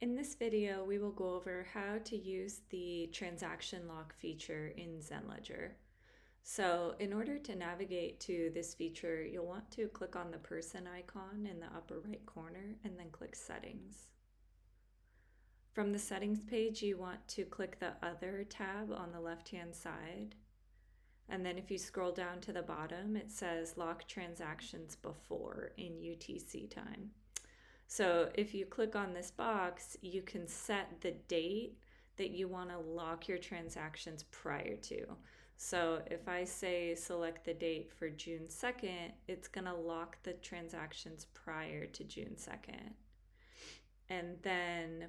In this video, we will go over how to use the transaction lock feature in ZenLedger. So in order to navigate to this feature, you'll want to click on the person icon in the upper right corner and then click Settings. From the Settings page, you want to click the Other tab on the left-hand side. And then if you scroll down to the bottom, it says Lock Transactions Before in UTC time. So if you click on this box, you can set the date that you want to lock your transactions prior to. So if I say select the date for June 2nd, it's going to lock the transactions prior to June 2nd. And then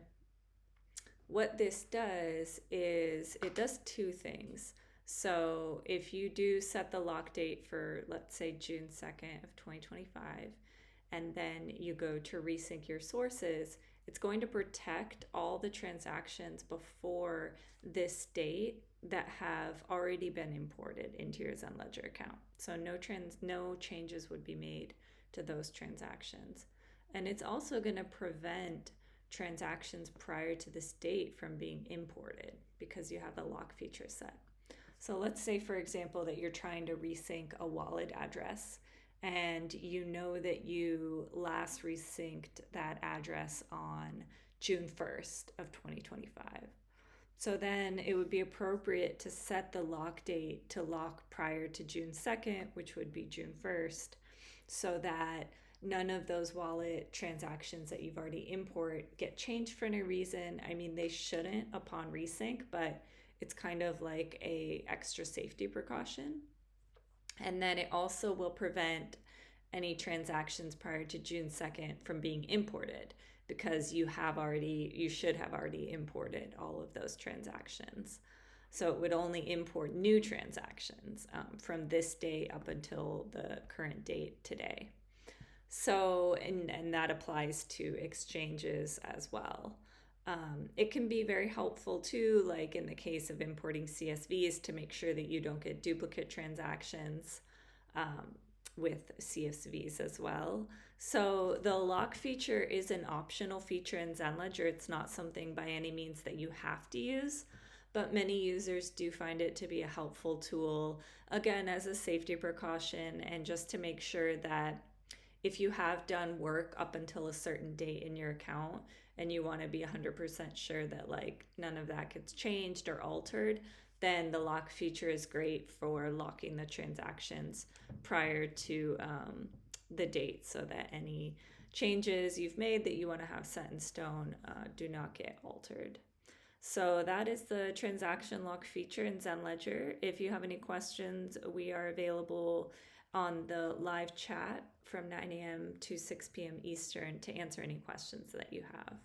what this does is it does two things. So if you do set the lock date for, let's say, June 2nd of 2025, and then you go to resync your sources, it's going to protect all the transactions before this date that have already been imported into your ZenLedger account. So no changes would be made to those transactions. And it's also going to prevent transactions prior to this date from being imported because you have the lock feature set. So let's say, for example, that you're trying to resync a wallet address and you know that you last resynced that address on June 1st of 2025. So then it would be appropriate to set the lock date to lock prior to June 2nd, which would be June 1st, so that none of those wallet transactions that you've already imported get changed for any reason. I mean, they shouldn't upon resync, but it's kind of like a extra safety precaution. And then it also will prevent any transactions prior to June 2nd from being imported because you should have already imported all of those transactions. So it would only import new transactions from this date up until the current date today. So, and that applies to exchanges as well. It can be very helpful too, like in the case of importing CSVs, to make sure that you don't get duplicate transactions with CSVs as well. So the lock feature is an optional feature in ZenLedger. It's not something by any means that you have to use, but many users do find it to be a helpful tool, again, as a safety precaution and just to make sure that if you have done work up until a certain date in your account and you want to be 100% sure that like none of that gets changed or altered, then the lock feature is great for locking the transactions prior to the date so that any changes you've made that you want to have set in stone do not get altered. So that is the transaction lock feature in ZenLedger. If you have any questions, we are available on the live chat from 9 a.m. to 6 p.m. Eastern to answer any questions that you have.